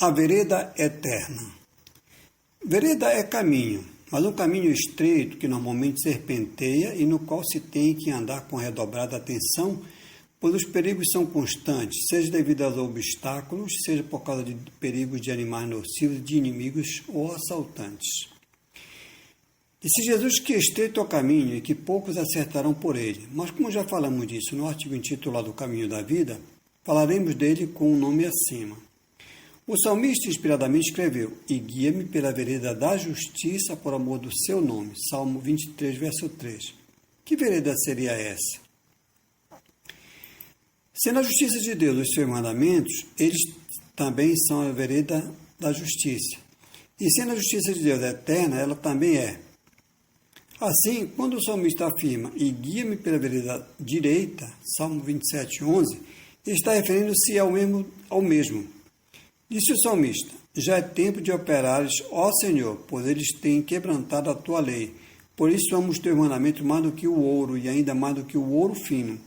A vereda eterna. Vereda é caminho, mas um caminho estreito que normalmente serpenteia e no qual se tem que andar com redobrada atenção, pois os perigos são constantes, seja devido aos obstáculos, seja por causa de perigos de animais nocivos, de inimigos ou assaltantes. Disse Jesus que estreito é o caminho e que poucos acertarão por ele, mas como já falamos disso no artigo intitulado O Caminho da Vida, falaremos dele com o nome acima. O salmista inspiradamente escreveu: "E guia-me pela vereda da justiça por amor do seu nome", Salmo 23, verso 3. Que vereda seria essa? Sendo a justiça de Deus os seus mandamentos, eles também são a vereda da justiça. E sendo a justiça de Deus eterna, ela também é. Assim, quando o salmista afirma: "E guia-me pela vereda direita", Salmo 27, 11, está referindo-se ao mesmo. Disse o salmista: "Já é tempo de operares, ó Senhor, pois eles têm quebrantado a tua lei. Por isso amo os teus mandamentos mais do que o ouro, e ainda mais do que o ouro fino.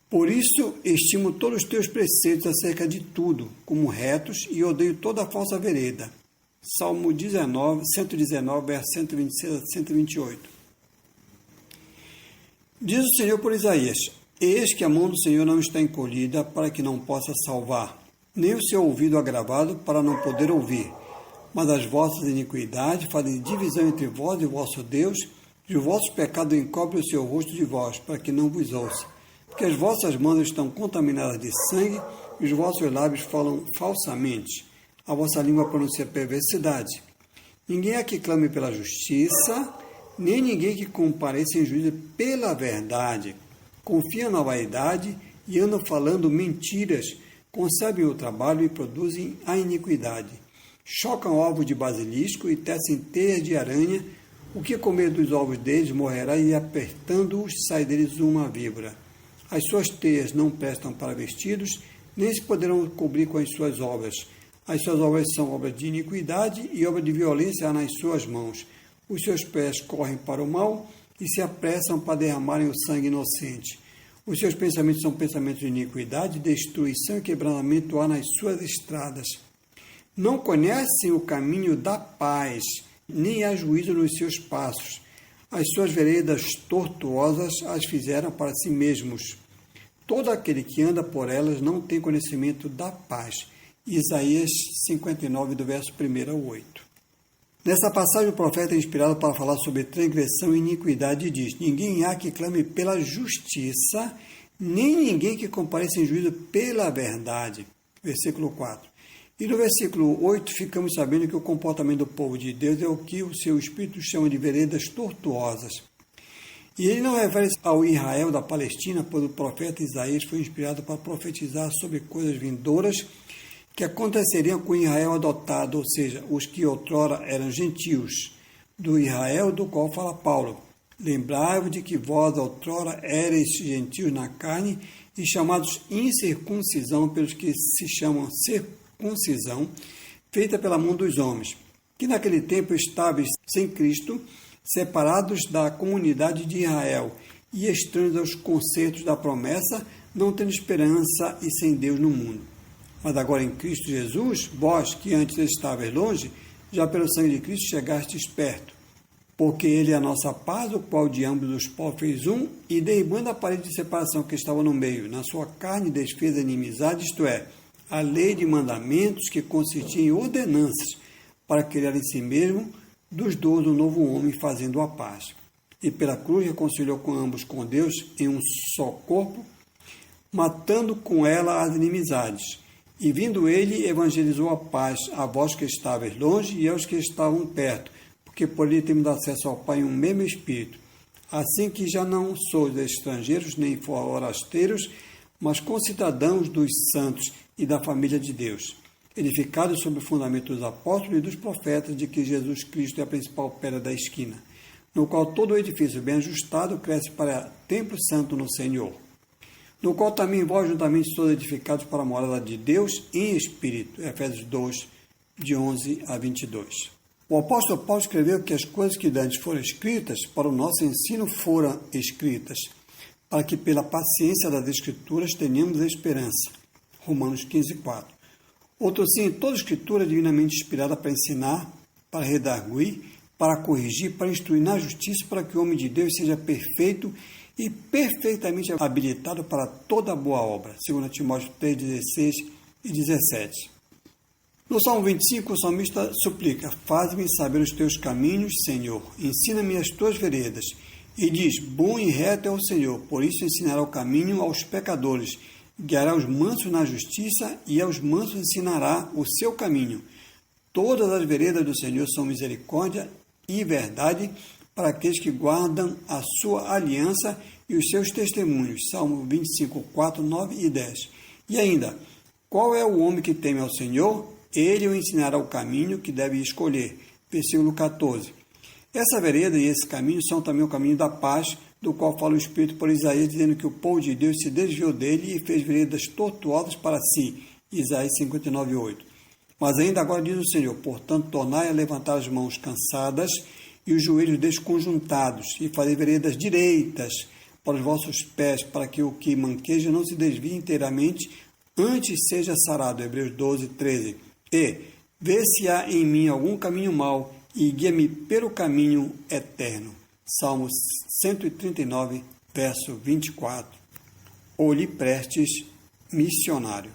Por isso estimo todos os teus preceitos acerca de tudo, como retos, e odeio toda a falsa vereda." Salmo 119, verso 126 a 128. Diz o Senhor por Isaías: "Eis que a mão do Senhor não está encolhida para que não possa salvar, nem o seu ouvido agravado para não poder ouvir. Mas as vossas iniquidades fazem divisão entre vós e o vosso Deus, e os vossos pecados encobrem o seu rosto de vós, para que não vos ouça. Porque as vossas mãos estão contaminadas de sangue, e os vossos lábios falam falsamente. A vossa língua pronuncia perversidade. Ninguém há que clame pela justiça, nem ninguém que compareça em juízo pela verdade. Confia na vaidade e andam falando mentiras, concebem o trabalho e produzem a iniquidade. Chocam ovos de basilisco e tecem teias de aranha. O que comer dos ovos deles morrerá, e apertando-os sai deles uma víbora. As suas teias não prestam para vestidos, nem se poderão cobrir com as suas obras. As suas obras são obras de iniquidade, e obra de violência há nas suas mãos. Os seus pés correm para o mal e se apressam para derramarem o sangue inocente. Os seus pensamentos são pensamentos de iniquidade, destruição e quebrantamento há nas suas estradas. Não conhecem o caminho da paz, nem há juízo nos seus passos. As suas veredas tortuosas as fizeram para si mesmos. Todo aquele que anda por elas não tem conhecimento da paz." Isaías 59, do verso 1 ao 8. Nessa passagem, o profeta é inspirado para falar sobre transgressão e iniquidade e diz: "Ninguém há que clame pela justiça, nem ninguém que compareça em juízo pela verdade." Versículo 4. E no versículo 8, ficamos sabendo que o comportamento do povo de Deus é o que o seu espírito chama de veredas tortuosas. E ele não refere-se ao Israel da Palestina, pois o profeta Isaías foi inspirado para profetizar sobre coisas vindouras que aconteceriam com Israel adotado, ou seja, os que outrora eram gentios, do Israel do qual fala Paulo. "Lembrai-vos de que vós outrora éreis gentios na carne e chamados incircuncisão pelos que se chamam circuncisão, feita pela mão dos homens, que naquele tempo estáveis sem Cristo, separados da comunidade de Israel e estranhos aos concertos da promessa, não tendo esperança e sem Deus no mundo. Mas agora em Cristo Jesus, vós que antes estáveis longe, já pelo sangue de Cristo chegastes perto. Porque ele é a nossa paz, o qual de ambos os povos fez um, e derribando a parede de separação que estava no meio, na sua carne desfez a inimizade, isto é, a lei de mandamentos que consistia em ordenanças, para criar em si mesmo dos dois um novo homem, fazendo a paz. E pela cruz reconciliou com ambos com Deus em um só corpo, matando com ela as inimizades. E vindo ele, evangelizou a paz a vós que estáveis longe e aos que estavam perto, porque por ele temos acesso ao Pai em um mesmo Espírito. Assim que já não sois estrangeiros nem forasteiros, mas concidadãos dos santos e da família de Deus, edificados sobre o fundamento dos apóstolos e dos profetas, de que Jesus Cristo é a principal pedra da esquina, no qual todo o edifício bem ajustado cresce para templo santo no Senhor, no qual também vós juntamente sois edificados para a morada de Deus em Espírito. Efésios 2, de 11 a 22. O apóstolo Paulo escreveu que as coisas que dantes foram escritas para o nosso ensino foram escritas, para que pela paciência das Escrituras tenhamos esperança. Romanos 15, 4. Outro sim, toda escritura é divinamente inspirada para ensinar, para redarguir, para corrigir, para instruir na justiça, para que o homem de Deus seja perfeito e perfeitamente habilitado para toda boa obra. 2 Timóteo 3, 16 e 17. No Salmo 25, o salmista suplica: faz-me saber os teus caminhos, Senhor, ensina-me as tuas veredas. E diz: bom e reto é o Senhor, por isso ensinará o caminho aos pecadores, guiará os mansos na justiça e aos mansos ensinará o seu caminho. Todas as veredas do Senhor são misericórdia e verdade para aqueles que guardam a sua aliança e os seus testemunhos. Salmo 25, 4, 9 e 10. E ainda, qual é o homem que teme ao Senhor? Ele o ensinará o caminho que deve escolher. Versículo 14. Essa vereda e esse caminho são também o caminho da paz, do qual fala o Espírito por Isaías, dizendo que o povo de Deus se desviou dele e fez veredas tortuosas para si. Isaías 59, 8. Mas ainda agora diz o Senhor: portanto, tornai a levantar as mãos cansadas e os joelhos desconjuntados, e fazer veredas direitas para os vossos pés, para que o que manqueja não se desvie inteiramente, antes seja sarado. Hebreus 12, 13. E vê se há em mim algum caminho mau, e guia-me pelo caminho eterno. Salmos 139, verso 24. Ou lhe prestes, missionário.